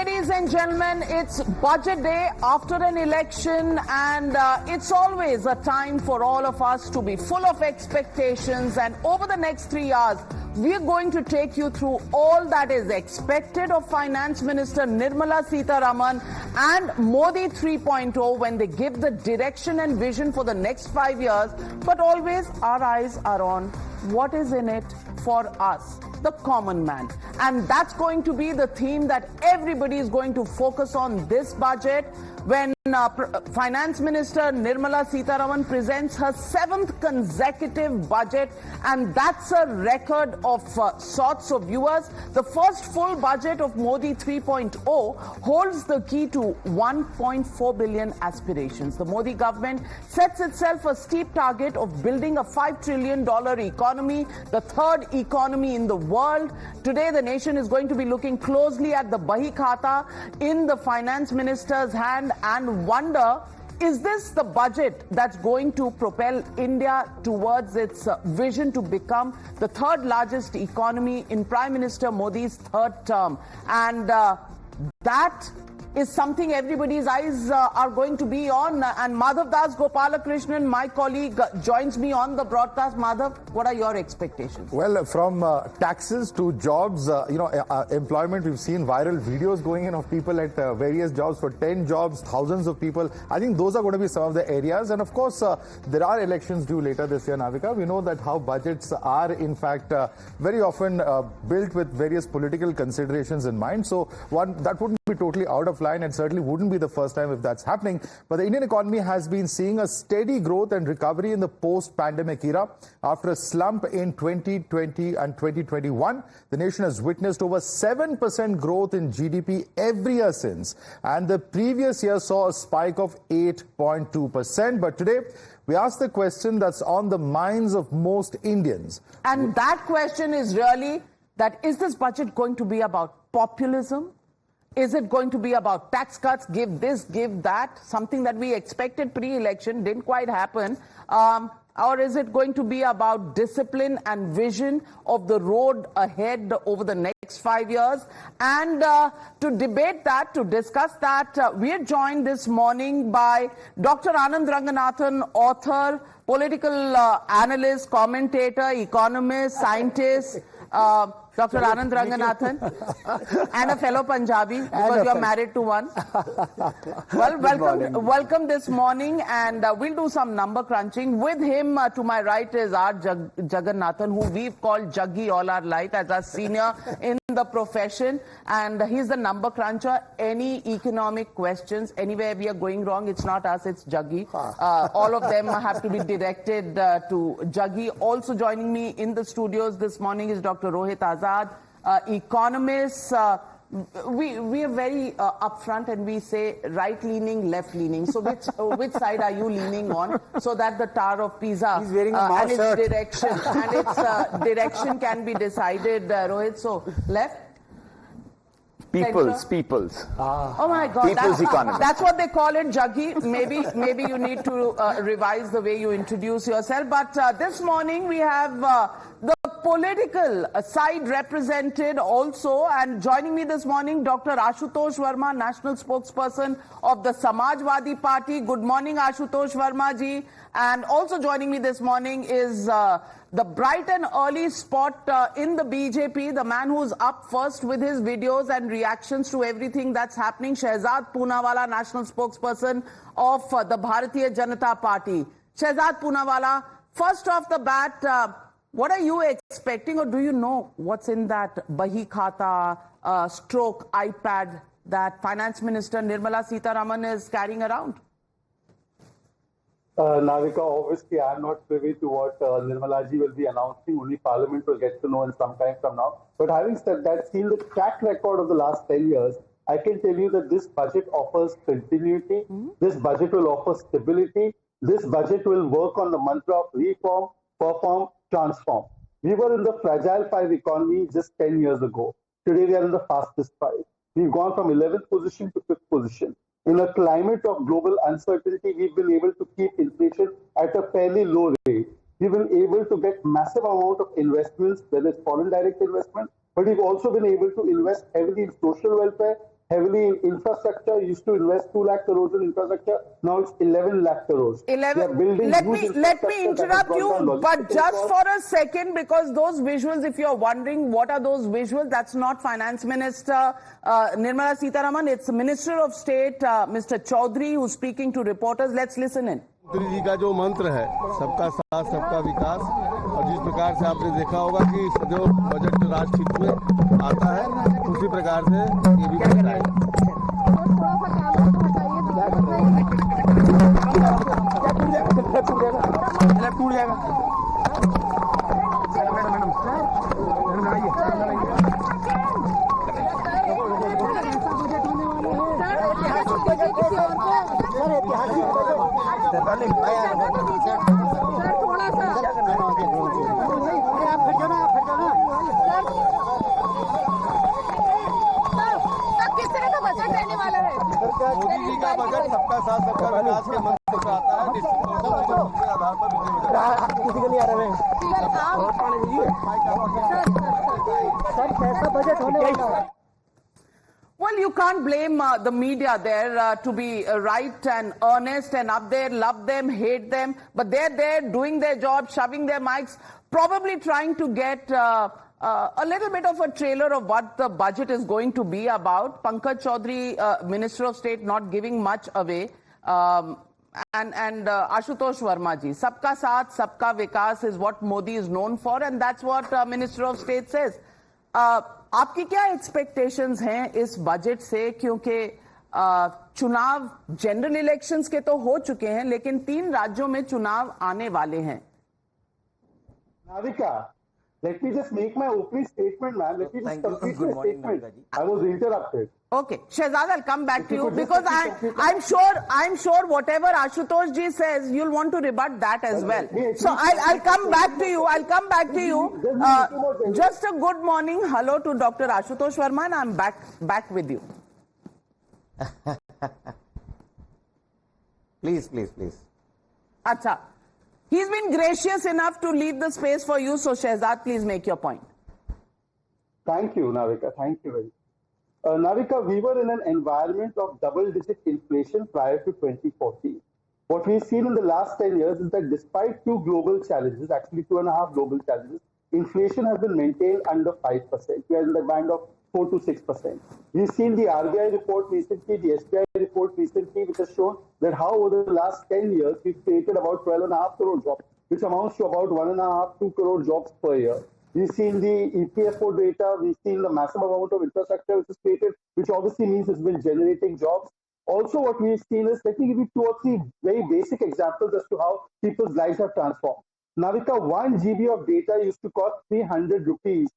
Ladies and gentlemen, it's budget day after an election, and it's always a time for all of us to be full of expectations. And over the next 3 hours, we're going to take you through all that is expected of Finance Minister Nirmala Sitharaman and Modi 3.0 when they give the direction and vision for the next 5 years. But always our eyes are on what is in it for us, the common man. And that's going to be the theme that everybody is going to focus on this budget when Finance Minister Nirmala Sitharaman presents her 7th consecutive budget, and that's a record of sorts. So viewers, the first full budget of Modi 3.0 holds the key to 1.4 billion aspirations. The Modi government sets itself a steep target of building a $5 trillion economy, the third economy in the world. Today, the nation is going to be looking closely at the Bahi Khata in the Finance Minister's hand and wonder, is this the budget that's going to propel India towards its vision to become the third largest economy in Prime Minister Modi's third term? And that is something everybody's eyes are going to be on. And Madhav Das Gopalakrishnan, my colleague, joins me on the broadcast. Madhav, what are your expectations? Well, from taxes to jobs, employment, we've seen viral videos going in of people at various jobs for 10 jobs, thousands of people. I think those are going to be some of the areas. And of course, there are elections due later this year, Navika. We know that how budgets are, in fact, very often built with various political considerations in mind. So that wouldn't be totally out of line, and certainly wouldn't be the first time if that's happening. But the Indian economy has been seeing a steady growth and recovery in the post-pandemic era. After a slump in 2020 and 2021, the nation has witnessed over 7% growth in GDP every year since. And the previous year saw a spike of 8.2%. But today, we ask the question that's on the minds of most Indians. And that question is really that, is this budget going to be about populism? Is it going to be about tax cuts, give this, give that, something that we expected pre-election, didn't quite happen? Or is it going to be about discipline and vision of the road ahead over the next 5 years? And to debate that, to discuss that, we are joined this morning by Dr. Anand Ranganathan, author, political analyst, commentator, economist, scientist, Dr. Anand Ranganathan, and a fellow Punjabi, because you're married to one. Well, welcome this morning, and we'll do some number crunching. With him, to my right, is R. Jagannathan, who we've called Jaggi all our life as our senior in the profession, and he's the number cruncher. Any economic questions, anywhere we are going wrong, it's not us, it's Jaggi. All of them have to be directed to Jaggi. Also joining me in the studios this morning is Dr. Rohit Azad, economist. We are very upfront, and we say right-leaning, left-leaning. So which side are you leaning on, so that the Tower of Pisa and its direction can be decided, Rohit? So left. People's. Oh my God! People's economy. That's what they call it, Jaggi. Maybe you need to revise the way you introduce yourself. But this morning we have the political side represented also, and joining me this morning, Dr. Ashutosh Verma, national spokesperson of the Samajwadi Party. Good morning, Ashutosh Verma ji. And also joining me this morning is the bright and early spot in the BJP, the man who's up first with his videos and reactions to everything that's happening, Shehzad Poonawalla, national spokesperson of the Bharatiya Janata Party. Shehzad Poonawalla, first off the bat, what are you expecting, or do you know what's in that Bahi Khata stroke iPad that Finance Minister Nirmala Sitharaman is carrying around? Navika, obviously I am not privy to what Nirmala ji will be announcing. Only Parliament will get to know in some time from now. But having said that, seeing the track record of the last 10 years, I can tell you that this budget offers continuity. This budget will offer stability. This budget will work on the mantra of reform, perform, transform. We were in the fragile 5 economy just 10 years ago. Today we are in the fastest 5. We've gone from 11th position to 5th position. In a climate of global uncertainty, we've been able to keep inflation at a fairly low rate. We've been able to get massive amount of investments, whether it's foreign direct investment, but we've also been able to invest heavily in social welfare, heavily in infrastructure, used to invest 2 lakh crores in infrastructure, now it's 11 lakh crores. 11. Let me interrupt you, but just for a second, because those visuals, if you're wondering what are those visuals, that's not Finance Minister Nirmala Sitharaman, it's Minister of State Mr. Chaudhary who's speaking to reporters. Let's listen in. Modi ji का जो मंत्र है सबका साथ सबका विकास, और जिस प्रकार से आपने देखा होगा कि जो बजट राष्ट्रहित में आता है उसी प्रकार से ये भी बनता है। टूट जाएगा। मोदी जी का बजट सबका साथ सबका विकास के मंत्र से आता है, निश्चित तौर से आधार पर किसी को नहीं आ रहा सर कैसा बजट होने वाला है। Well, you can't blame the media there to be right and earnest and up there, love them, hate them, but they're there doing their job, shoving their mics, probably trying to get a little bit of a trailer of what the budget is going to be about. Pankaj Chaudhary, Minister of State, not giving much away. And Ashutosh Verma ji, Sabka Saath, Sabka Vikas is what Modi is known for, and that's what Minister of State says. आपकी क्या expectations हैं इस budget से, क्योंकि चुनाव general elections के तो हो चुके हैं लेकिन 3 राज्यों में चुनाव आने वाले हैं। Navika, let me just make my opening statement, man. Let me just complete my statement. I was interrupted. Okay, Shehzad, I'll come back to you because I'm sure whatever Ashutosh ji says, you'll want to rebut that as well. So I'll come back to you. I'll come back to you. Just a good morning, hello to Dr. Ashutosh Verma, and I'm back with you. Please. Acha. He's been gracious enough to leave the space for you, so Shehzad, please make your point. Thank you, Navika. Thank you very much. Navika, we were in an environment of double-digit inflation prior to 2014. What we've seen in the last 10 years is that despite 2 global challenges, actually 2.5 global challenges, inflation has been maintained under 5%. We are in the band of 4 to 6%. We've seen the RBI report recently, the SBI report recently, which has shown that how over the last 10 years, we've created about 12.5 crore jobs, which amounts to about 1.5 to 2 crore jobs per year. We've seen the EPFO data, we've seen the massive amount of infrastructure which is created, which obviously means it's been generating jobs. Also, what we've seen is, let me give you 2 or 3 very basic examples as to how people's lives have transformed. Navika, 1 GB of data used to cost 300 rupees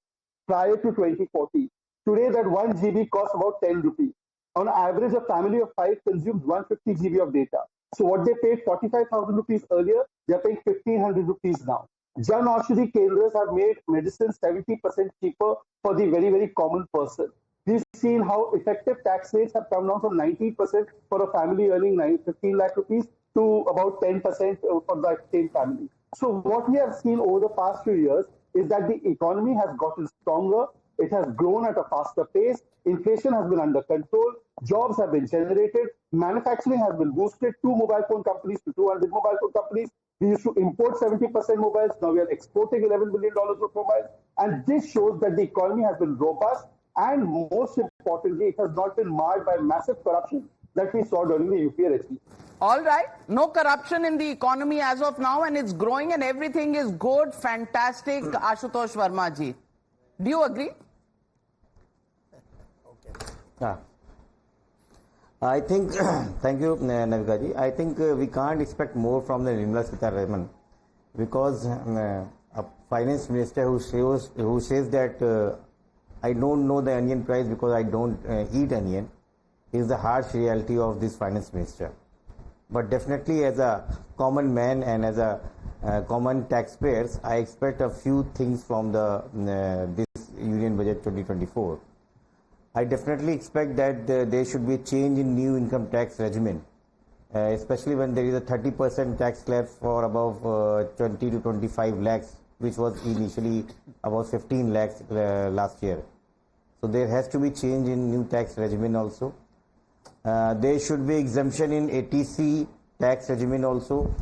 prior to 2040. Today, that 1 GB costs about 10 rupees. On average, a family of 5 consumes 150 GB of data. So what they paid 45,000 rupees earlier, they're paying 1,500 rupees now. Jan Aushadhi Kendras have made medicine 70% cheaper for the very, very common person. We've seen how effective tax rates have come down from 19% for a family earning 15 lakh rupees to about 10% for the same family. So what we have seen over the past few years is that the economy has gotten stronger. It has grown at a faster pace. Inflation has been under control. Jobs have been generated. Manufacturing has been boosted. 2 mobile phone companies to 200 mobile phone companies. We used to import 70% mobiles. Now we are exporting $11 billion of mobiles. And this shows that the economy has been robust. And most importantly, it has not been marred by massive corruption that we saw during the UPA regime. All right. No corruption in the economy as of now, and it's growing and everything is good, fantastic. Ashutosh Verma ji. Do you agree? I think, thank you, Navika ji. I think we can't expect more from the Nirmala Sitharaman because a finance minister who says that I don't know the onion price because I don't eat onion is the harsh reality of this finance minister. But definitely as a common man and as a common taxpayers, I expect a few things from the this Union Budget 2024. I definitely expect that there should be a change in new income tax regimen, especially when there is a 30% tax slab for above 20 to 25 lakhs, which was initially about 15 lakhs last year. So there has to be change in new tax regime also. There should be exemption in ATC tax regime also,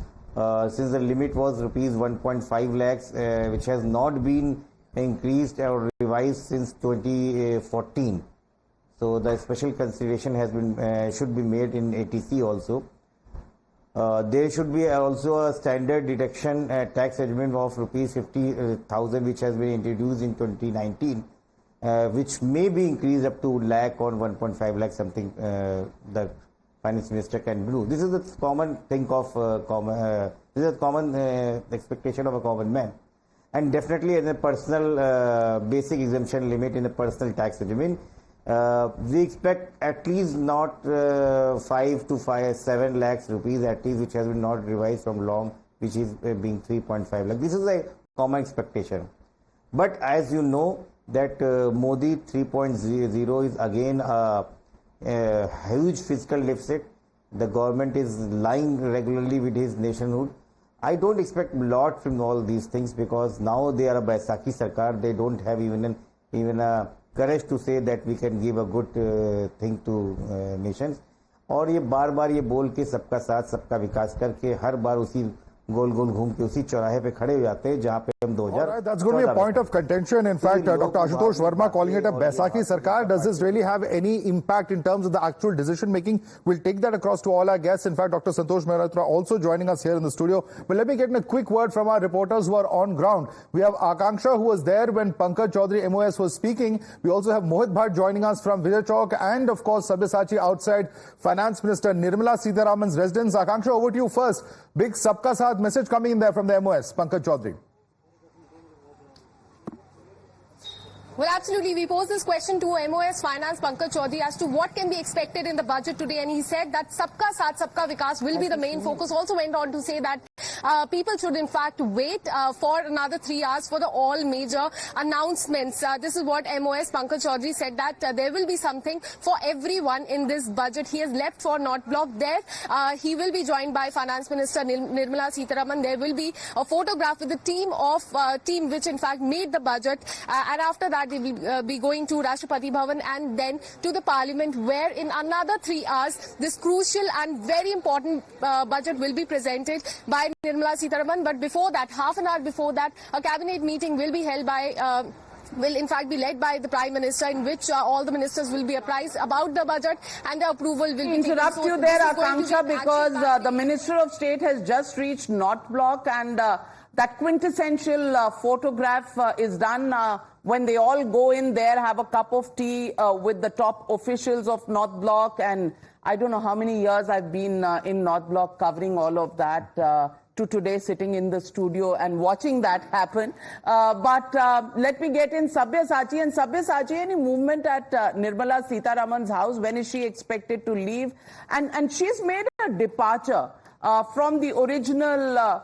since the limit was rupees 1.5 lakhs, which has not been increased or revised since 2014. So the special consideration has been should be made in ATC also. There should be also a standard deduction tax regime of rupees 50,000, which has been introduced in 2019. Which may be increased up to lakh or 1.5 lakh, something the finance minister can do. This is the common thing of this is a common expectation of a common man, and definitely in a personal basic exemption limit in the personal tax regime. We expect at least not 5 to 7 lakhs rupees at least, which has been not revised from long, which is being 3.5 lakh. This is a common expectation. But as you know, that Modi 3.0 is again a huge fiscal deficit. The government is lying regularly with his nationhood. I don't expect a lot from all these things, because now they are a Baisakhi Sarkar. They don't have even a courage to say that we can give a good thing to nations. और ये बार ये बोल के सबका साथ सबका विकास करके हर बार उसी गोल गोल घूम के उसी चौराहे पे खड़े हो जाते हैं जहां पे हम 2000. That's going to be a point of contention. In fact, Dr. Ashutosh Verma calling it a Baisakhi Sarkar. Does this really have any impact in terms of the actual decision making? We'll take that across to all our guests. In fact, Dr. Santosh Mehrotra also joining us here in the studio. But let me get in a quick word from our reporters who are on ground. We have Akanksha, who was there when Pankaj Chaudhary MOS was speaking. We also have Mohit Bhatt joining us from Vijay Chowk, and of course Sabyasachi outside Finance Minister Nirmala Sitharaman's residence. Akanksha, over to you first. Big Sabka Saath message coming in there from the MOS, Pankaj Chaudhary. Well, absolutely. We posed this question to MOS Finance Pankaj Chaudhary as to what can be expected in the budget today, and he said that Sabka Saath Sabka Vikas will be the main focus. Also went on to say that people should in fact wait for another 3 hours for the all major announcements. This is what MOS Pankaj Chaudhary said, that there will be something for everyone in this budget. He has left for North Block there. He will be joined by Finance Minister Nirmala Sitharaman. There will be a photograph with the team which in fact made the budget, and after that they will be going to Rashtrapati Bhavan and then to the Parliament, where in another 3 hours this crucial and very important budget will be presented by Nirmala Sitharaman. But before that, half an hour before that, a cabinet meeting will be held by will in fact be led by the Prime Minister, in which all the ministers will be apprised about the budget and the approval will be interrupt you there, Akanksha, because the Minister of State has just reached North Block, and that quintessential photograph is done when they all go in there, have a cup of tea with the top officials of North Block. And I don't know how many years I've been in North Block covering all of that, to today sitting in the studio and watching that happen. But let me get in Sabyasachi. And Sabyasachi, any movement at Nirmala Sitharaman's house? When is she expected to leave? And she's made a departure from the original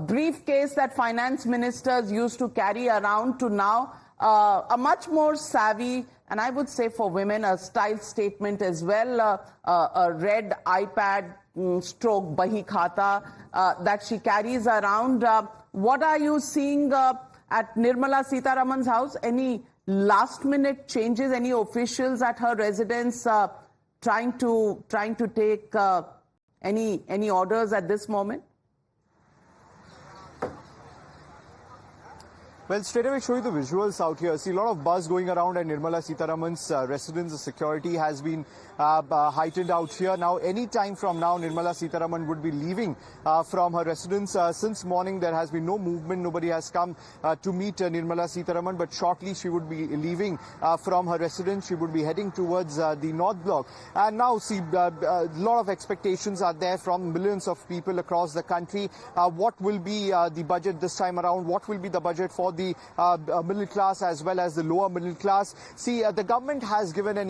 briefcase that finance ministers used to carry around to now a much more savvy, and I would say for women, a style statement as well, a red iPad stroke Bahi Khata that she carries around. What are you seeing at Nirmala Sitharaman's house? Any last minute changes, any officials at her residence trying to take any orders at this moment? Well, straight away show you the visuals out here. See a lot of buzz going around at Nirmala Sitharaman's residence. The security has been heightened out here. Now, any time from now, Nirmala Sitharaman would be leaving from her residence. Since morning, there has been no movement. Nobody has come to meet Nirmala Sitharaman, but shortly she would be leaving from her residence. She would be heading towards the North Block. And now, see, a lot of expectations are there from millions of people across the country. What will be the budget this time around? What will be the budget for the middle class as well as the lower middle class? See, the government has given and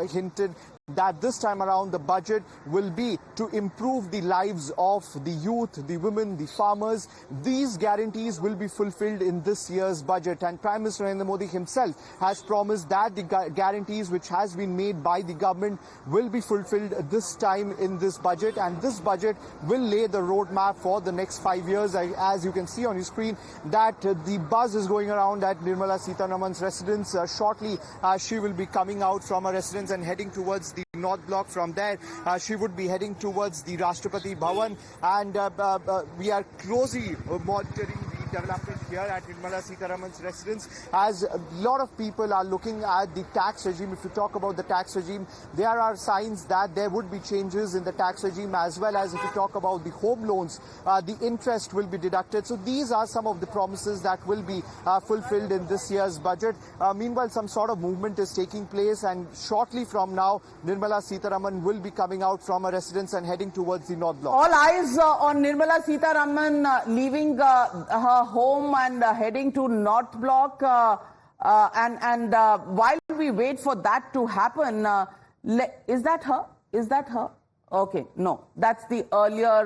hinted that this time around the budget will be to improve the lives of the youth, the women, the farmers. These guarantees will be fulfilled in this year's budget, and Prime Minister Narendra Modi himself has promised that the guarantees which has been made by the government will be fulfilled this time in this budget, and this budget will lay the roadmap for the next 5 years. As you can see on your screen, that the buzz is going around at Nirmala Sitharaman's residence. Shortly she will be coming out from her residence and heading towards the North Block. From there she would be heading towards the Rashtrapati Bhavan, and we are closely monitoring the development here at Nirmala Sitharaman's residence, as a lot of people are looking at the tax regime. If you talk about the tax regime, there are signs that there would be changes in the tax regime, as well as if you talk about the home loans, the interest will be deducted. So these are some of the promises that will be fulfilled in this year's budget. Meanwhile, some sort of movement is taking place, and shortly from now, Nirmala Sitharaman will be coming out from her residence and heading towards the North Block. All eyes on Nirmala Sitharaman leaving her home and heading to North Block. And while we wait for that to happen, is that her? Is that her? Okay, no, that's the earlier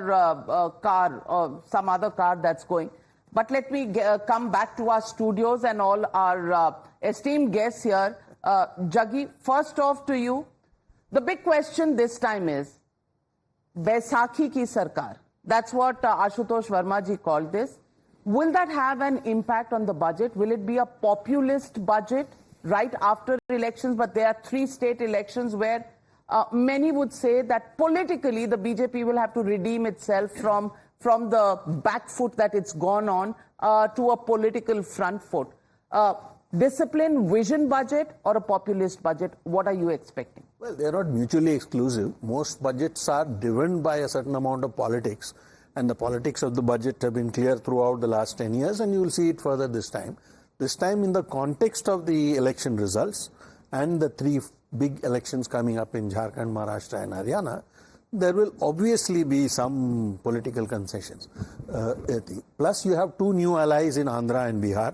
car or some other car that's going. But let me come back to our studios and all our esteemed guests here. Jaggi, first off to you, the big question this time is Baisakhi ki Sarkar. That's what Ashutosh Verma ji called this. Will that have an impact on the budget? Will it be a populist budget right after elections? But there are 3 state elections where many would say that politically the BJP will have to redeem itself from the back foot that it's gone on to a political front foot. Discipline, vision budget or a populist budget? What are you expecting? Well, they are not mutually exclusive. Most budgets are driven by a certain amount of politics, and the politics of the budget have been clear throughout the last 10 years, and you will see it further this time. This time, in the context of the election results and the 3 big elections coming up in Jharkhand, Maharashtra and Haryana, there will obviously be some political concessions. Plus, you have 2 new allies in Andhra and Bihar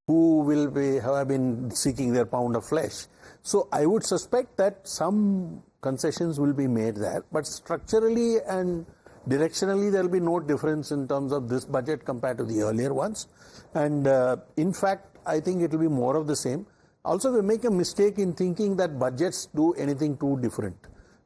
who have been seeking their pound of flesh. So I would suspect that some concessions will be made there, but structurally and directionally there will be no difference in terms of this budget compared to the earlier ones. And in fact, I think it will be more of the same. Also, we make a mistake in thinking that budgets do anything too different.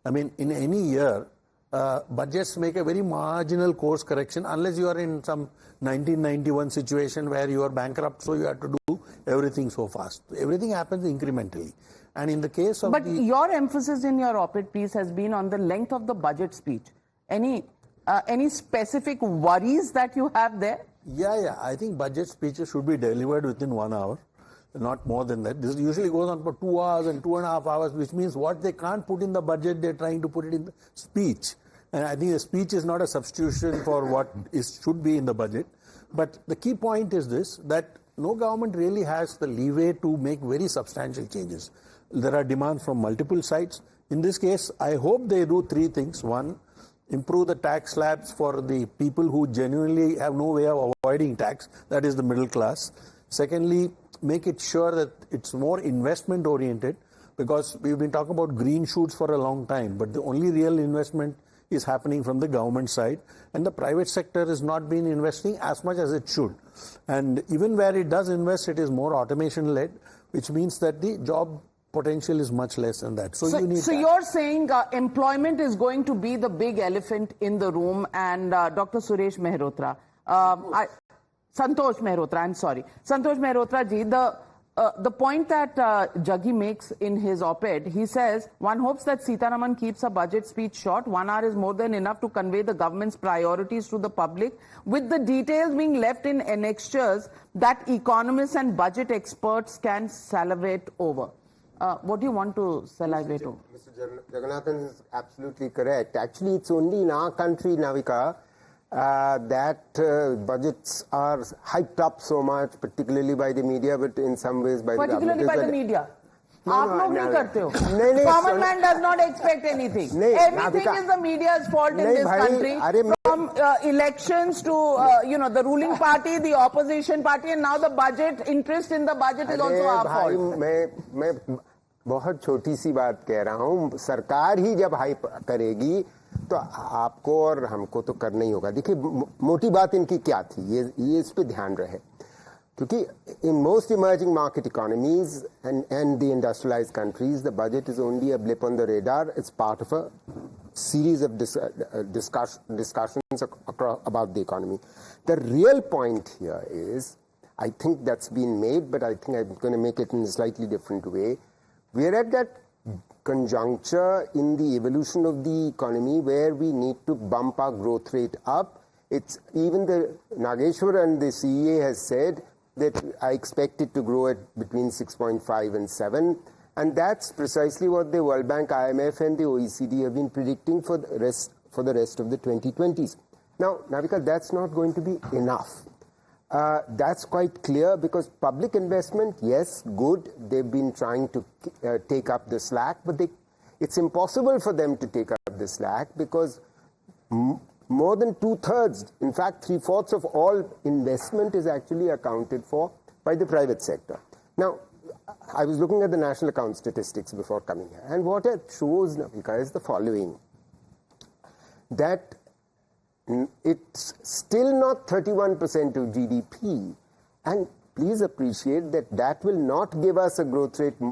I mean, in any year, budgets make a very marginal course correction unless you are in some 1991 situation where you are bankrupt, so you have to do everything so fast. Everything happens incrementally. And in the case of your emphasis in your op-ed piece has been on the length of the budget speech. Any specific worries that you have there? Yeah. I think budget speeches should be delivered within 1 hour, not more than that. This usually goes on for 2 hours and 2.5 hours, which means what they can't put in the budget, they're trying to put it in the speech. And I think the speech is not a substitution for what should be in the budget. But the key point is this, that no government really has the leeway to make very substantial changes. There are demands from multiple sides. In this case, I hope they do 3 things. 1, improve the tax slabs for the people who genuinely have no way of avoiding tax, that is the middle class. Secondly, make it sure that it's more investment oriented, because we've been talking about green shoots for a long time, but the only real investment is happening from the government side, and the private sector has not been investing as much as it should. And even where it does invest, it is more automation led, which means that the job potential is much less than that. So you're saying employment is going to be the big elephant in the room, and Dr. Suresh Mehrotra, Santosh Mehrotra, I'm sorry. Santosh Mehrotra ji, the point that Jaggi makes in his op-ed, he says, one hopes that Sitharaman keeps a budget speech short. 1 hour is more than enough to convey the government's priorities to the public, with the details being left in annexures that economists and budget experts can salivate over. What do you want to salivate over? Mr. Ranganathan is absolutely correct. Actually, it's only in our country, Navika, that budgets are hyped up so much, particularly by the media, but in some ways by the government. Particularly by the media? Common man does not expect anything. Everything is the media's fault in this country. From elections to the ruling party, the opposition party, and now the budget, interest in the budget is also our fault. बहुत छोटी सी बात कह रहा हूं, सरकार ही जब hype करेगी तो आपको और हमको तो करना ही होगा। देखिए मोटी बात इनकी क्या थी, ये इस पे ध्यान रहे, क्योंकि in most emerging market economies and the industrialised countries the budget is only a blip on the radar, it's part of a series of discussions about the economy. The real point here is, I think that's been made, but I think I'm going to make it in a slightly different way. We're at that conjuncture in the evolution of the economy where we need to bump our growth rate up. It's even the Nageshwar and the CEA has said that I expect it to grow at between 6.5 and 7. And that's precisely what the World Bank, IMF and the OECD have been predicting for the rest of the 2020s. Now, Navika, that's not going to be enough. That's quite clear because public investment, yes, good. They've been trying to take up the slack, but it's impossible for them to take up the slack because more than 2/3, in fact 3/4 of all investment is actually accounted for by the private sector. Now, I was looking at the national account statistics before coming here, and what it shows, Navika, is the following: that it's still not 31% of GDP, and please appreciate that will not give us a growth rate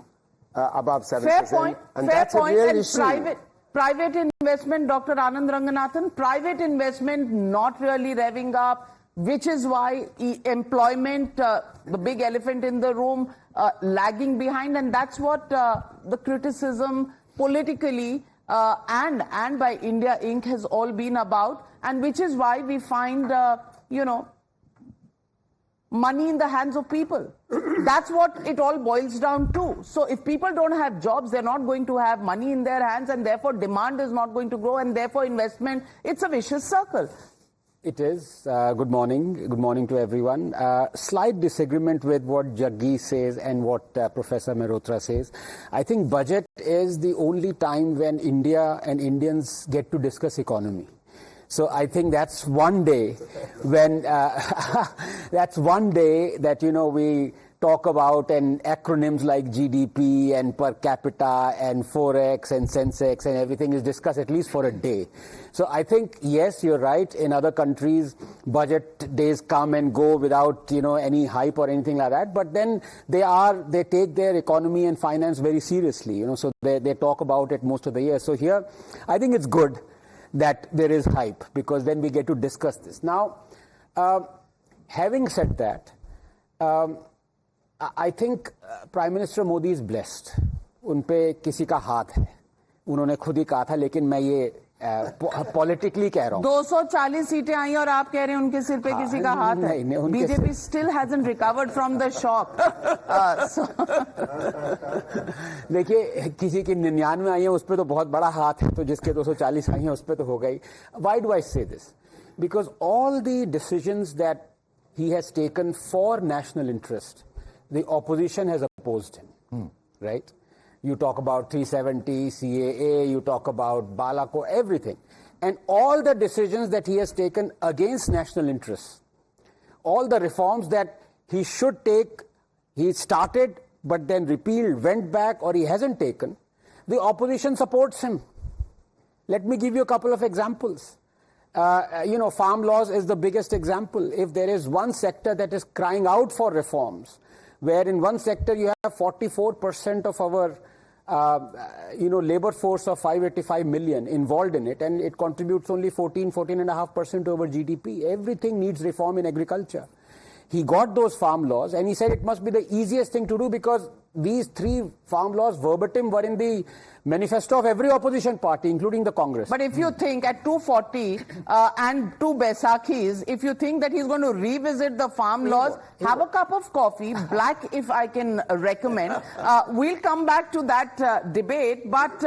above 7%. Fair point. And fair that's point. a real And issue. Private investment, Dr. Anand Ranganathan, private investment not really revving up, which is why employment, the big elephant in the room, lagging behind, and that's what the criticism politically and by India Inc. has all been about, and which is why we find, money in the hands of people. That's what it all boils down to. So if people don't have jobs, they're not going to have money in their hands, and therefore demand is not going to grow, and therefore investment, it's a vicious circle. It is. Good morning. Good morning to everyone. Slight disagreement with what Jaggi says and what Professor Mehrotra says. I think budget is the only time when India and Indians get to discuss economy. So I think that's one day when that's one day that we talk about and acronyms like GDP and per capita and Forex and Sensex and everything is discussed at least for a day. So I think, yes, you're right. In other countries, budget days come and go without, any hype or anything like that. But then they take their economy and finance very seriously, so they talk about it most of the year. So here, I think it's good that there is hype because then we get to discuss this. Now, having said that, I think Prime Minister Modi is blessed. उन पे किसी का हाथ है. उन्होंने खुद ही कहा था, लेकिन मैं ये पॉलिटिकली कह रहा हूँ. 240 सीटें आई और आप कह रहे हैं उनके सिर पे किसी का हाथ है. BJP still hasn't recovered from the shock. देखिए, किसी की 99 आई है उस पे तो बहुत बड़ा हाथ है, तो जिसके 240 आई हैं उस पे तो हो गई. Why do I say this? Because all the decisions that he has taken for national interest, the opposition has opposed him, right? You talk about 370, CAA, you talk about Balako, everything. And all the decisions that he has taken against national interests, all the reforms that he should take, he started but then repealed, went back, or he hasn't taken, the opposition supports him. Let me give you a couple of examples. Farm laws is the biggest example. If there is one sector that is crying out for reforms, where in one sector you have 44% of our labor force of 585 million involved in it, and it contributes only 14.5% to our GDP. Everything needs reform in agriculture. He got those farm laws and he said it must be the easiest thing to do because these 3 farm laws verbatim were in the manifesto of every opposition party, including the Congress. But if you think at 240 and 2 Baisakis, if you think that he's going to revisit the farm laws, have a cup of coffee, black if I can recommend. We'll come back to that debate. But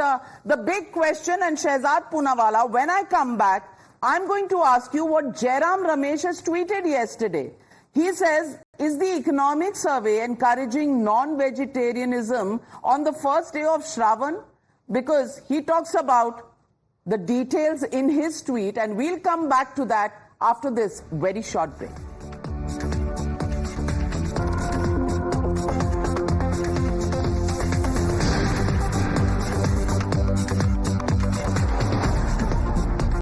the big question, and Shehzad Poonawalla, when I come back, I'm going to ask you what Jairam Ramesh has tweeted yesterday. He says, is the economic survey encouraging non-vegetarianism on the first day of Shravan? Because he talks about the details in his tweet, and we'll come back to that after this very short break.